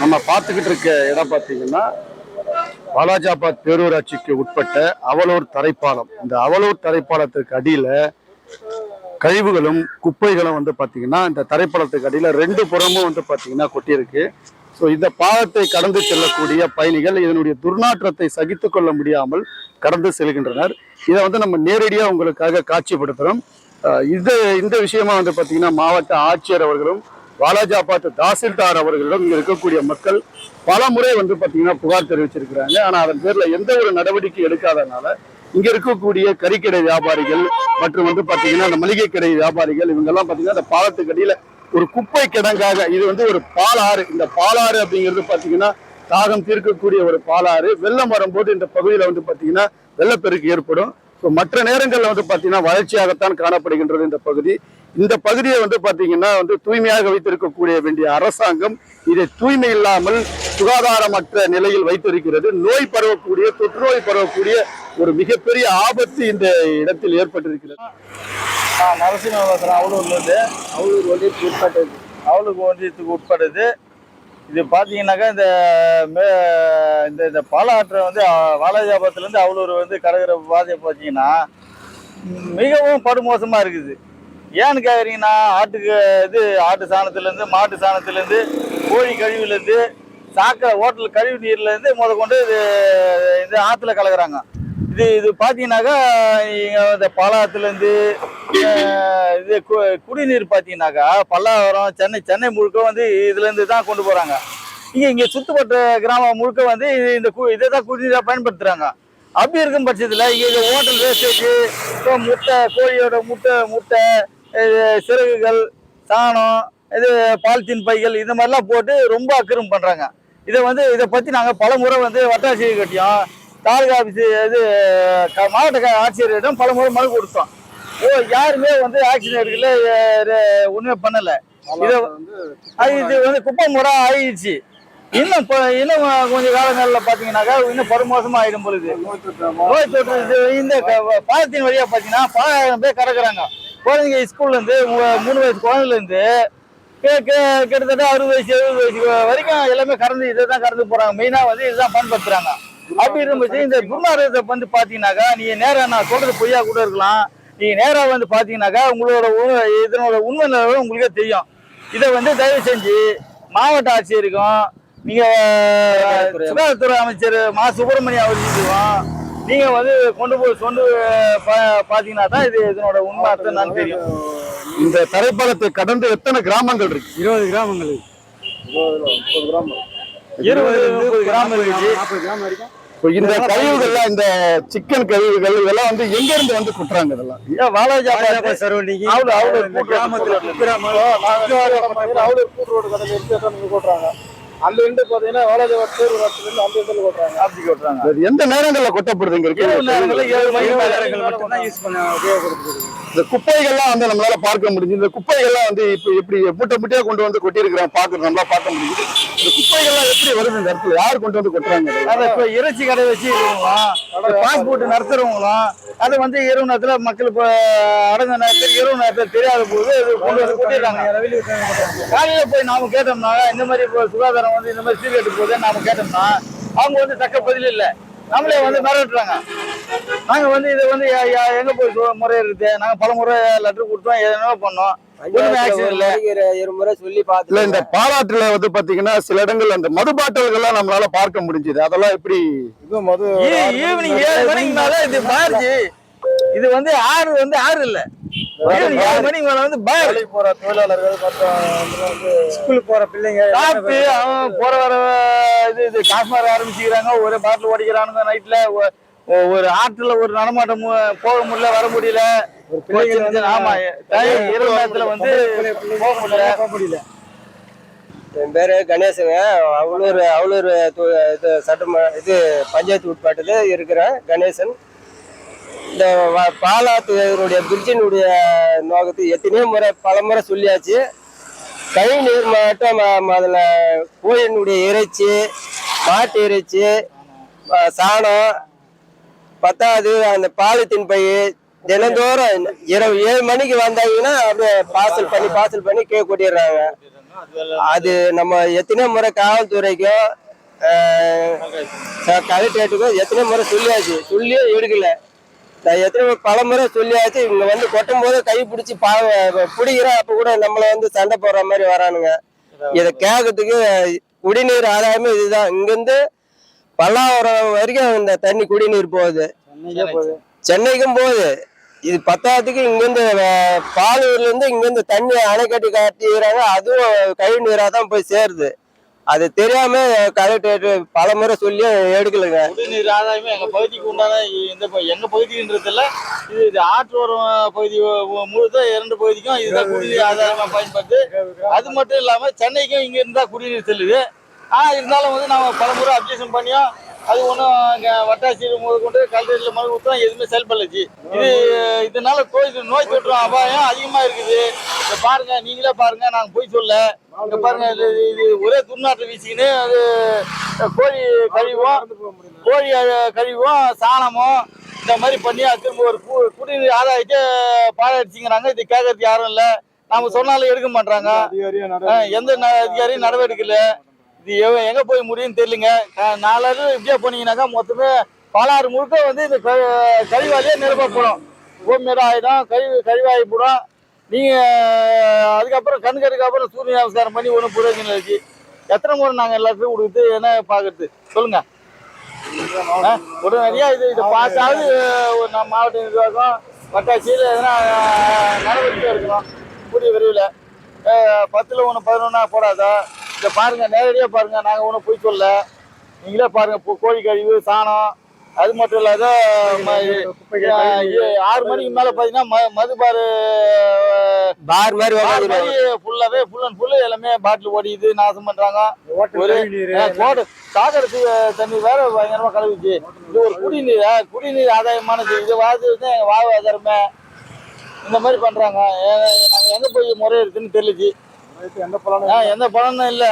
நம்ம பார்த்துக்கிட்டு இருக்க இடம் பார்த்தீங்கன்னா வாலாஜாபாத் பேரூராட்சிக்கு உட்பட்ட அவலூர் தரைப்பாலம். இந்த அவலூர் தரைப்பாலத்துக்கு அடியில் கழிவுகளும் குப்பைகளும் வந்து பார்த்தீங்கன்னா இந்த தரைப்பாலத்துக்கு அடியில் ரெண்டு புறமும் வந்து பார்த்தீங்கன்னா கொட்டியிருக்கு. ஸோ இந்த பாலத்தை கடந்து செல்லக்கூடிய பயணிகள் இதனுடைய துர்நாற்றத்தை சகித்து கொள்ள முடியாமல் கடந்து செல்கின்றனர். இதை வந்து நம்ம நேரடியாக உங்களுக்காக காட்சிப்படுத்துகிறோம். இந்த விஷயமா வந்து பார்த்தீங்கன்னா மாவட்ட ஆட்சியர் அவர்களும் வாலாஜாபாத் தாசில்தார் அவர்களிடம் இங்க இருக்கக்கூடிய மக்கள் பல முறை வந்து பார்த்தீங்கன்னா புகார் தெரிவிச்சிருக்கிறாங்க. ஆனால் அதன் பேரில் எந்த ஒரு நடவடிக்கை எடுக்காதனால இங்க இருக்கக்கூடிய கறிக்கடை வியாபாரிகள் மற்றும் வந்து பார்த்தீங்கன்னா அந்த மளிகை கடை வியாபாரிகள் இவங்கெல்லாம் பார்த்தீங்கன்னா அந்த பாலத்துக்கு அடியில் ஒரு குப்பை கிடங்காக, இது வந்து ஒரு பாலாறு. இந்த பாலாறு அப்படிங்கிறது பார்த்தீங்கன்னா தாகம் தீர்க்கக்கூடிய ஒரு பாலாறு. வெள்ளம் வரும்போது இந்த பகுதியில் வந்து பார்த்தீங்கன்னா வெள்ளப்பெருக்கு ஏற்படும். ஸோ மற்ற நேரங்களில் வந்து பார்த்தீங்கன்னா வறட்சியாகத்தான் காணப்படுகின்றது இந்த பகுதி. இந்த பகுதியை வந்து பார்த்தீங்கன்னா தூய்மையாக வைத்திருக்கக்கூடிய வேண்டிய அரசாங்கம் இதை தூய்மை இல்லாமல் சுகாதாரமற்ற நிலையில் வைத்திருக்கிறது. நோய் பரவக்கூடிய, தொற்று நோய் பரவக்கூடிய ஒரு மிகப்பெரிய ஆபத்து இந்த இடத்தில் ஏற்பட்டிருக்கிறது. நரசிம்மபுரம் அவலூர்லேருந்து அவலூர் ஒன்றியத்துக்கு உட்பட்டது. அவலூர் ஒன்றியத்துக்கு உட்பட்டது. இது பார்த்தீங்கன்னாக்கா இந்த பாலாற்றை வந்து வாலாஜாபாத்துலேருந்து அவலூர் வந்து கடற்கரை பாதையை பார்த்தீங்கன்னா மிகவும் படுமோசமாக இருக்குது. ஏன்னு கேட்குறீங்கன்னா ஆட்டு சாணத்துலேருந்து, மாட்டு சாணத்துலேருந்து, கோழி கழிவுலேருந்து, சாக்கடை ஹோட்டல் கழிவு நீர்லேருந்து கொண்டு இது ஆற்றுல கலக்குறாங்க. இது பார்த்தீங்கன்னாக்கா இந்த பாலாத்துலேருந்து இது குடிநீர் பார்த்தீங்கன்னாக்கா பல்லாவரம், சென்னை முழுக்க வந்து இதுலேருந்து தான் கொண்டு போகிறாங்க. இங்கே சுற்றுப்பட்ட கிராமம் முழுக்க வந்து இதை தான் குடிநீராக பயன்படுத்துகிறாங்க. அப்படி இருக்கும் பட்சத்தில் இங்கே ஹோட்டல் வேஸ்டேஜ், கோழியோட முட்டை சிறகுகள், சாணம், இது பாலித்தீன் பைகள், இந்த மாதிரிலாம் போட்டு ரொம்ப அக்கிரம் பண்ணுறாங்க. இதை பற்றி நாங்கள் பல முறை வந்து வட்டாட்சியர் கட்டியோம், தாலுகா ஆஃபீஸு, மாவட்ட ஆட்சியரிடம் பல முறை மனு கொடுத்தோம். யாருமே வந்து ஆக்ஷன் எடுக்கல, ஒன்றுமே பண்ணலை. இது வந்து குப்பை முறை ஆயிடுச்சு. இன்னும் கொஞ்சம் காலங்களில் பார்த்தீங்கன்னாக்கா இன்னும் படுமோசமாக ஆகிடும் பொழுது நோய் தொற்று. இந்த பாலத்தின் வழியாக பார்த்தீங்கன்னா 10,000 பேர் கடக்குறாங்க. குழந்தைங்க ஸ்கூல்லேருந்து 3 வயசு குழந்தைலேருந்து கிட்டத்தட்ட 60 வயசு 70 வயசு வரைக்கும் எல்லாமே இதை தான் கடந்து போகிறாங்க. மெயினாக வந்து இதுதான் பயன்படுத்துகிறாங்க. அப்படி இருக்கும்போது இந்த துர்நாற்றத்தை வந்து பார்த்தீங்கன்னாக்கா நீங்கள் நேராக, நான் சொல்கிறது பொய்யா கூட இருக்கலாம், நீங்கள் நேராக வந்து பார்த்தீங்கன்னாக்கா இதனோட உண்மை நிலவரம் உங்களுக்கே தெரியும். இதை வந்து தயவு செஞ்சு மாவட்ட ஆட்சியருக்கும், நீங்கள் சுகாதாரத்துறை அமைச்சர் மா சுப்பிரமணியம் அவர்களுக்கும் நீங்கள் வந்து கொண்டு போய் பார்த்தீங்கன்னா தான் இதனோட உண்மை அர்த்தம் தான் தெரியும். இந்த தரைப்பாலத்தை கடந்து எத்தனை கிராமங்கள் இருக்கு? 20 கிராமங்கள், 20-30 கிராமம் இருக்கு. 40 கிராமம் வரைக்கும். இந்த கழிவுகள்லாம், இந்த சிக்கன் கழிவுகள் இதெல்லாம் வந்து எங்க இருந்து வந்து கொட்டுறாங்க? இதெல்லாம் வாலாஜாபாத் சரௌண்டிங் கொட்டுறாங்க. அந்த இருந்து பாத்தீங்கன்னா வாலாஜாபாத் பேரூராட்சியிலிருந்து அந்த இடத்துல கொட்டுறாங்க. அப்படி கொட்டுறாங்க. எந்த நேரங்களில் கொட்டப்படுதுங்க? 7 மணி மட்டும்தான் யூஸ் பண்ண உபயோகப்படுது. இந்த குப்பைகள்லாம் வந்து நம்மளால பார்க்க முடியுது. இந்த குப்பைகள்லாம் வந்து இப்ப எப்படி மூட்டையா கொண்டு வந்து கொட்டி இருக்கிறாங்க, நம்மளால பார்க்க முடியுது. இந்த குப்பைகள்லாம் எப்படி வருது இந்த இடத்துல? யார் கொண்டு வந்து கொட்டுறாங்க? இப்ப இறைச்சி கடை வச்சு பாஸ்போர்ட் நடத்துறவங்களும் அது வந்து இரவு நேரத்துல மக்கள் அடங்க நேரத்தில் இரவு நேரத்தில் தெரியாத போது கொண்டு வந்து கொட்டிடுறாங்க. காலையில போய் நாம கேட்டோம்னா இந்த மாதிரி சுகாதாரம் வந்து இந்த மாதிரி சீர்கேட்டு போகுது நாம கேட்டோம்னா அவங்க வந்து தக்க பதில் இல்லை, நம்மளே வந்து மிரட்டுறாங்க. நாங்க வந்து இதை வந்து எங்க போய் முறையிடுறது? நாங்க பல முறை லெட்டர் கொடுத்தோம், எதனா பண்ணோம், இந்த பாலாற்றுல வந்து பாத்தீங்கன்னா சில இடங்கள் அந்த மது பாட்டல்கள்லாம் நம்மளால பார்க்க முடிஞ்சது. அதெல்லாம் எப்படி? ஈவினிங் 7 மணிக்கு மேல இது பாருச்சு. இது வந்து ஆறு இல்ல, 7 மணிக்கு மேல வந்து போற தொழிலாளர்கள் ஸ்கூலுக்கு போற பிள்ளைங்க சாப்பிட்டு அவன் போற வர இது காசு மாற ஆரம்பிச்சுக்கிறாங்க. ஒரு பாட்டில் ஓடிக்கிறானுங்க. நைட்ல ஒரு ஆற்றுல ஒரு நடமாட்டம் போக முடியல, வர முடியல. ஆமா, இரவு நேரத்துல வந்து போக முடியல. என் பேரு கணேசங்க. அவலூர் பஞ்சாயத்து உட்பாட்டில் இருக்கிறேன் கணேசன். இந்த பாலாத்துடைய பிரிட்ஜினுடைய நோக்கத்தை எத்தனையோ பல முறை சொல்லியாச்சு. கழிவு நீர் மட்டும் அதில் கோழியினுடைய இறைச்சி, மாட்டு இறைச்சி, சாணம், பத்தாவது அந்த பாலித்தீன் பை தினந்தோறும் இரவு 7 மணிக்கு வந்தாங்கன்னா அப்படியே பார்சல் பண்ணி கொட்டிடுறாங்க. அது நம்ம எத்தனை முறை காவல்துறைக்கும் கலெக்டரேட்டுக்கும் எத்தனை முறை சொல்லியாச்சு, சொல்லியும் எடுக்கல. நான் எத்தனை பல முறை சொல்லியாச்சு. இவங்க வந்து கொட்டும் போது கை பிடிச்சி பிடிக்கிற அப்ப கூட நம்மள வந்து சண்டை போடுற மாதிரி வரானுங்க. இதை கேட்கறதுக்கு குடிநீர் ஆதாயமே இதுதான். இங்கிருந்து பல்லாவரம் வரைக்கும் இந்த தண்ணி குடிநீர் போகுது, சென்னைக்கும் போகுது. இது பத்தாவதுக்கு இங்கிருந்து பாலூர்ல இருந்து இங்கிருந்து தண்ணி அணை கட்டி காட்டிக்கிறாங்க, அதுவும் கழிவு நீரா தான் போய் சேருது. அது தெரியாம கலெக்டரேட் பல முறை சொல்லி எடுக்கலைங்க. குடிநீர் ஆதாயமே எங்க பகுதிக்கு உண்டான இந்த எங்க பகுதின்றதுல இது ஆற்றோரம் பகுதி முழுக்க 2 பகுதிக்கும் இதுதான் குடிநீர் ஆதாரமா பயன்படுது. அது மட்டும் இல்லாம சென்னைக்கும் இங்க இருந்தா குடிநீர் செல்லுது. இருந்தாலும் வந்து நாம பல முறை அப்ஜெக்ஷன் பண்ணியும் அது ஒன்றும் இங்கே வட்டாட்சியர் முதல் கொண்டு கலெக்டரேட்ல மனு கொடுத்தோம், எதுவுமே செயல்படலைச்சு. இதனால நோய் தொற்று அபாயம் அதிகமா இருக்குது. இதை பாருங்க, நீங்களே பாருங்க, நாங்க போய் சொல்ல இங்க பாருங்க, இது ஒரே துர்நாற்றம் வீசிக்கின்னு அது கோழி கழிவும் சாணமும் இந்த மாதிரி பண்ணி அது திரும்ப ஒரு குடிநீர் ஆதாயத்தை பாழடிச்சுங்கிறாங்க. இது கேட்கறதுக்கு யாரும் இல்லை. நாம சொன்னாலும் எடுக்க மாட்டாங்க, எந்த அதிகாரியும் நடவடிக்கை இல்லை. இது எங்க போய் முடியும்னு தெரியலங்க. நாலாவது இப்படியே போனீங்கன்னாக்கா மொத்தமே பாலாறு முழுக்க வந்து இந்த கழிவாலேயே நிரப்பப்படும். பூமியோட ஆயிடும், கழிவாகி போடும். நீங்க அதுக்கப்புறம் கண்ணுக்கு அப்புறம் சூரிய நமஸ்காரம் பண்ணி ஒன்றும் பிரயோஜனம் இருக்கு. எத்தனை முறை நாங்க எல்லாத்துக்கும் கொடுத்து என்ன பாக்குறது சொல்லுங்க. உடனடியா இதை பார்த்தாவது நம்ம மாவட்ட நிர்வாகம் வட்டாட்சியில் எதனா நடவடிக்கை எடுக்கணும் கூடிய விரைவில். 10ல் 1 11 போடாதா. இதை பாருங்க, நேரடியாக பாருங்க, நாங்கள் ஒன்றும் போய் சொல்ல, நீங்களே பாருங்க. கோழி கழிவு சாணம் அது மட்டும் இல்லாத 6 மணிக்கு மேலே பார்த்தீங்கன்னா மது பார் மாதிரி ஃபுல்லாகவே ஃபுல் அண்ட் ஃபுல்லு எல்லாமே பாட்டில் ஓடிக்குது, நாசம் பண்ணுறாங்க. ஒரு சாகரத்து தண்ணி வேற பயங்கரமாக கலவிச்சு. இது ஒரு குடிநீர் ஆதாயமானது. இது வாழ்றது எங்கள் வாழ்வாதாரமே. இந்த மாதிரி பண்ணுறாங்க. நாங்கள் எங்கே போய் முறையிடுதுன்னு தெரியலச்சு. எந்த பலனும் இல்லை.